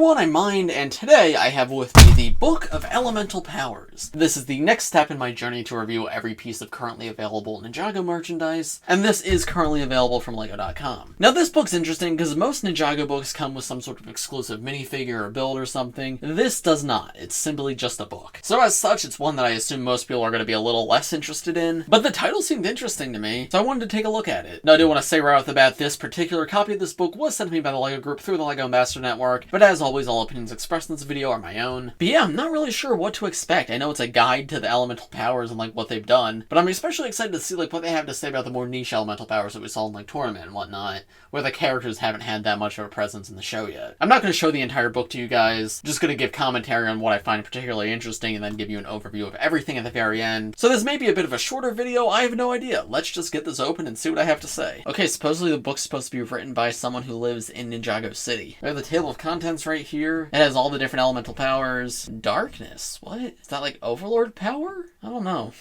everyone, I'm Mind, and today I have with me the Book of Elemental Powers. This is the next step in my journey to review every piece of currently available Ninjago merchandise, and this is currently available from LEGO.com. Now this book's interesting because most Ninjago books come with some sort of exclusive minifigure or build or something. This does not. It's simply just a book. So as such, it's one that I assume most people are going to be a little less interested in, but the title seemed interesting to me, so I wanted to take a look at it. Now I do want to say right off the bat, this particular copy of this book was sent to me by the LEGO group through the LEGO Ambassador Network, but as always, all opinions expressed in this video are my own. But yeah, I'm not really sure what to expect. I know it's a guide to the elemental powers and like what they've done, but I'm especially excited to see like what they have to say about the more niche elemental powers that we saw in like Tournament and whatnot, where the characters haven't had that much of a presence in the show yet. I'm not going to show the entire book to you guys, just going to give commentary on what I find particularly interesting and then give you an overview of everything at the very end. So this may be a bit of a shorter video, I have no idea. Let's just get this open and see what I have to say. Okay, supposedly the book's supposed to be written by someone who lives in Ninjago City. We have the table of contents right here. It has all the different elemental powers. Darkness, what? Is that like Overlord power? I don't know.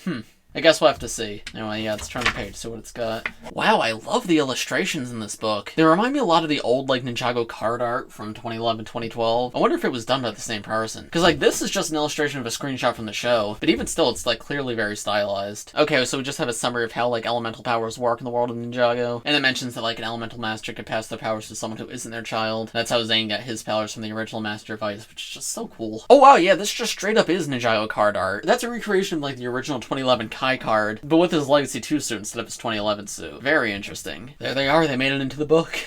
I guess we'll have to see. Anyway, yeah, let's turn the page, see what it's got. Wow, I love the illustrations in this book. They remind me a lot of the old, like, Ninjago Card Art from 2011, 2012. I wonder if it was done by the same person. Because, like, this is just an illustration of a screenshot from the show, but even still, it's, like, clearly very stylized. Okay, so we just have a summary of how, like, elemental powers work in the world of Ninjago. And it mentions that, like, an elemental master could pass their powers to someone who isn't their child. That's how Zane got his powers from the original Master of Ice, which is just so cool. Oh, wow, yeah, this just straight up is Ninjago Card Art. That's a recreation of, like, the original 2011 Kai card, but with his Legacy 2 suit instead of his 2011 suit. Very interesting. There they are, they made it into the book.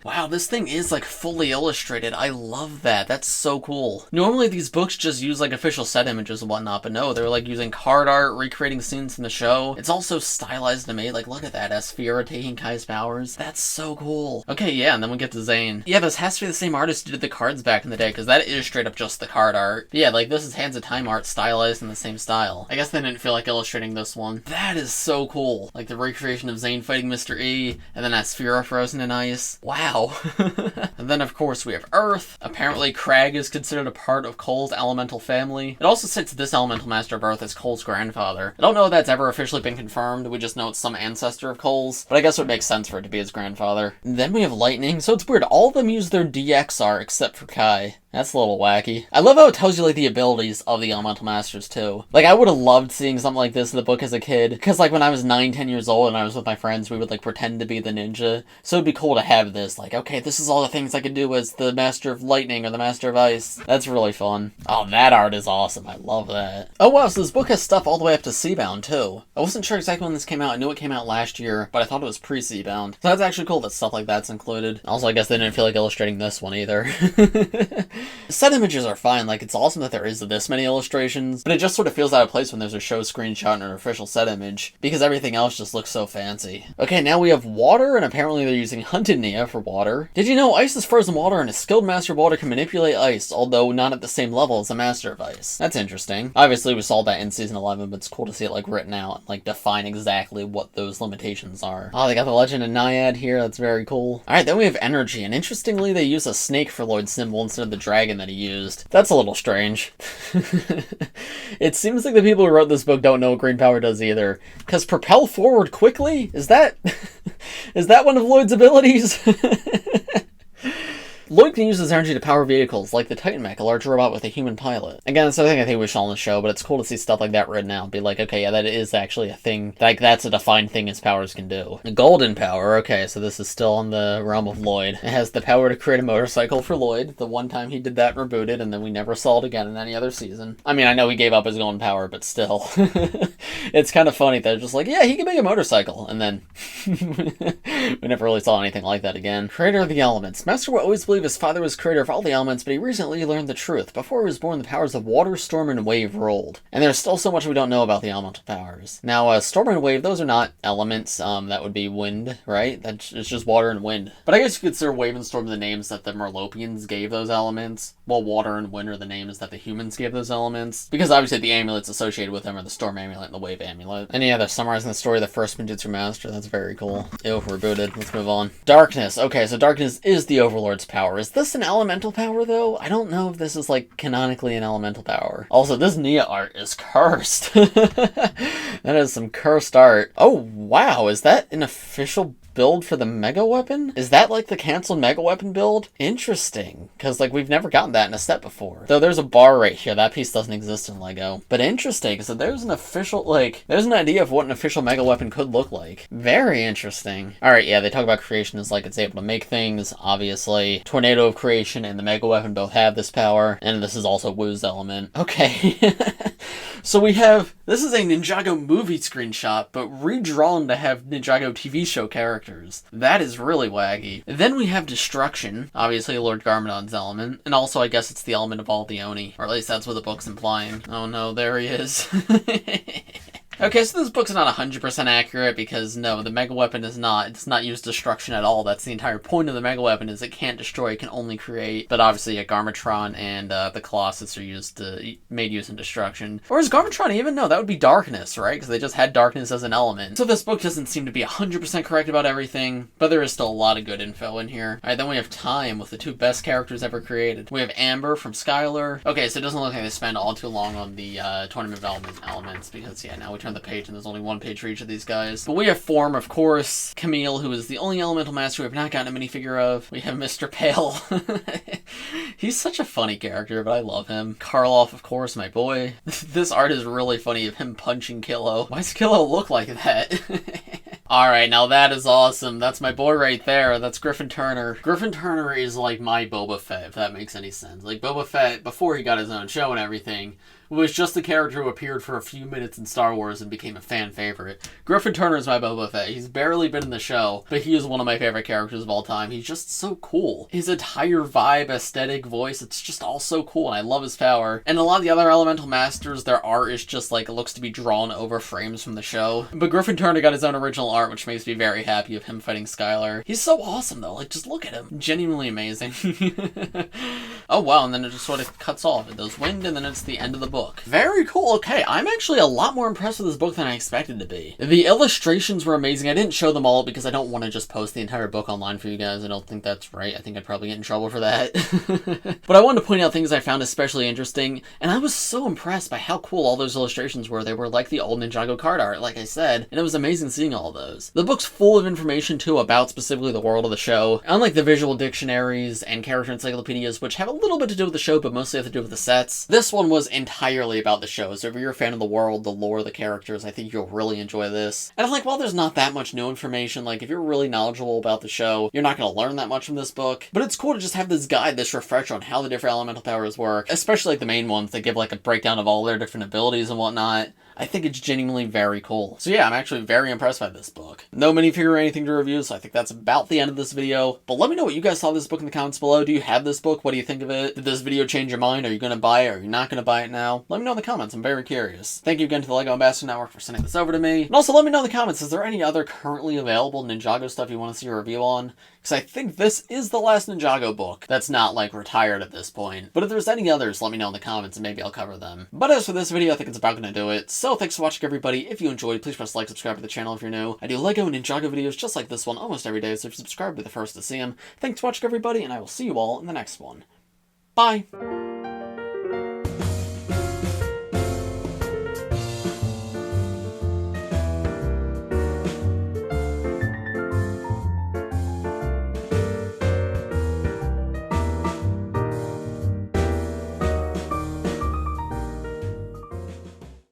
Wow, this thing is like fully illustrated. I love that. That's so cool. Normally these books just use like official set images and whatnot, but no, they're like using card art, recreating scenes from the show. It's also stylized and made. Like, look at that, Asphira taking Kai's powers. That's so cool. Okay, yeah, and then we get to Zane. Yeah, this has to be the same artist who did the cards back in the day, because that is straight up just the card art. But yeah, like this is Hands of Time art stylized in the same style. I guess they didn't feel like illustrating this one. That is so cool. Like the recreation of Zane fighting Mr. E, and then Asphira frozen in ice. Wow. And then of course we have Earth. Apparently Crag is considered a part of Cole's elemental family. It also states this elemental master of Earth as Cole's grandfather. I don't know if that's ever officially been confirmed. We just know it's some ancestor of Cole's, but I guess it would make sense for it to be his grandfather. And then we have Lightning. So it's weird. All of them use their DX art except for Kai. That's a little wacky. I love how it tells you, like, the abilities of the Elemental Masters, too. Like, I would have loved seeing something like this in the book as a kid, because, like, when I was 9, 10 years old and I was with my friends, we would, like, pretend to be the ninja. So it'd be cool to have this, like, okay, this is all the things I could do as the Master of Lightning or the Master of Ice. That's really fun. Oh, that art is awesome. I love that. Oh, wow, so this book has stuff all the way up to Seabound, too. I wasn't sure exactly when this came out. I knew it came out last year, but I thought it was pre-Seabound. So that's actually cool that stuff like that's included. Also, I guess they didn't feel like illustrating this one, either. Set images are fine. Like, it's awesome that there is this many illustrations, but it just sort of feels out of place when there's a show screenshot and an official set image, because everything else just looks so fancy. Okay, now we have water, and apparently they're using Hunted Nia for water. Did you know ice is frozen water, and a skilled master of water can manipulate ice, although not at the same level as a master of ice? That's interesting. Obviously, we saw that in Season 11, but it's cool to see it, like, written out, and, like, define exactly what those limitations are. Oh, they got the Legend of Naiad here. That's very cool. Alright, then we have energy, and interestingly, they use a snake for Lloyd's symbol instead of the dragon that he used. That's a little strange. It seems like the people who wrote this book don't know what green power does either. Because propel forward quickly? Is that... is that one of Lloyd's abilities? Lloyd can use his energy to power vehicles, like the Titan Mech, a large robot with a human pilot. Again, it's something I think we saw on the show, but it's cool to see stuff like that written out. Be like, okay, yeah, that is actually a thing. Like, that's a defined thing his powers can do. Golden power, okay, so this is still in the realm of Lloyd. It has the power to create a motorcycle for Lloyd. The one time he did that rebooted, and then we never saw it again in any other season. I mean, I know he gave up his golden power, but still. It's kind of funny that they're just like, yeah, he can make a motorcycle, and then we never really saw anything like that again. Creator of the elements. Master would always believe his father was creator of all the elements, but he recently learned the truth. Before he was born, the powers of water, storm, and wave ruled. And there's still so much we don't know about the elemental powers. Now, storm and wave, those are not elements. That would be wind, right? It's just water and wind. But I guess you could consider wave and storm the names that the Merlopians gave those elements, while water and wind are the names that the humans gave those elements. Because obviously the amulets associated with them are the storm amulet and the wave amulet. And yeah, they're summarizing the story of the first Ninjutsu Master. That's very cool. Ew, rebooted. Let's move on. Darkness. Okay, so darkness is the Overlord's power. Is this an elemental power, though? I don't know if this is, like, canonically an elemental power. Also, this Nia art is cursed. That is some cursed art. Oh, wow. Is that an official build for the Mega Weapon? Is that like the canceled Mega Weapon build? Interesting, because like we've never gotten that in a set before. Though there's a bar right here, that piece doesn't exist in LEGO. But interesting, so there's an official, like, there's an idea of what an official Mega Weapon could look like. Very interesting. Alright, yeah, they talk about creation as like it's able to make things, obviously. Tornado of Creation and the Mega Weapon both have this power, and this is also Woo's element. Okay. So we have, this is a Ninjago movie screenshot, but redrawn to have Ninjago TV show characters. That is really wacky. Then we have Destruction, obviously Lord Garmadon's element, and also I guess it's the element of all the Oni, or at least that's what the book's implying. Oh no, there he is. Okay, so this book's not 100% accurate because, no, the Mega Weapon is not. It's not use destruction at all. That's the entire point of the Mega Weapon, is it can't destroy, it can only create. But obviously, yeah, Garmatron and the Colossus are made use in destruction. Or is Garmatron even? No, that would be darkness, right? Because they just had darkness as an element. So this book doesn't seem to be 100% correct about everything, but there is still a lot of good info in here. Alright, then we have Time with the two best characters ever created. We have Amber from Skylar. Okay, so it doesn't look like they spend all too long on the Tournament of Elements, because, yeah, now we turn the page and there's only one page for each of these guys. But we have Form, of course, Camille, who is the only elemental master we have not gotten a minifigure of. We have Mr. Pale. He's such a funny character, but I love him. Karloff, of course, my boy. This art is really funny of him punching Kilo. Why does Kilo look like that? Alright, now that is awesome. That's my boy right there. That's Griffin Turner. Griffin Turner is like my Boba Fett, if that makes any sense. Like, Boba Fett, before he got his own show and everything, was just a character who appeared for a few minutes in Star Wars and became a fan favorite. Griffin Turner is my Boba Fett. He's barely been in the show, but he is one of my favorite characters of all time. He's just so cool. His entire vibe, aesthetic, voice, it's just all so cool, and I love his power. And a lot of the other Elemental Masters, their art is just like, it looks to be drawn over frames from the show. But Griffin Turner got his own original art, which makes me very happy of him fighting Skylar. He's so awesome, though. Like, just look at him. Genuinely amazing. Oh, wow, and then it just sort of cuts off. It does wind, and then it's the end of the book. Very cool. Okay, I'm actually a lot more impressed with this book than I expected to be. The illustrations were amazing. I didn't show them all because I don't want to just post the entire book online for you guys. I don't think that's right. I think I'd probably get in trouble for that. But I wanted to point out things I found especially interesting, and I was so impressed by how cool all those illustrations were. They were like the old Ninjago card art, like I said, and it was amazing seeing all those. The book's full of information, too, about specifically the world of the show. Unlike the visual dictionaries and character encyclopedias, which have a little bit to do with the show, but mostly have to do with the sets, this one was entirely about the show. So if you're a fan of the world, the lore, the characters, I think you'll really enjoy this. And I'm like, well, there's not that much new information. Like, if you're really knowledgeable about the show, you're not going to learn that much from this book. But it's cool to just have this guide, this refresher on how the different elemental powers work, especially like the main ones that give like a breakdown of all their different abilities and whatnot. I think it's genuinely very cool. So yeah, I'm actually very impressed by this book. No minifigure or anything to review, so I think that's about the end of this video. But let me know what you guys thought of this book in the comments below. Do you have this book? What do you think of it? Did this video change your mind? Are you going to buy it? Are you not going to buy it now? Let me know in the comments. I'm very curious. Thank you again to the LEGO Ambassador Network for sending this over to me. And also let me know in the comments, is there any other currently available Ninjago stuff you want to see a review on? Because I think this is the last Ninjago book that's not, like, retired at this point. But if there's any others, let me know in the comments and maybe I'll cover them. But as for this video, I think it's about going to do it. So thanks for watching, everybody. If you enjoyed, please press like, subscribe to the channel if you're new. I do LEGO and Ninjago videos just like this one almost every day, so if you subscribe, be the first to see them. Thanks for watching, everybody, and I will see you all in the next one. Bye!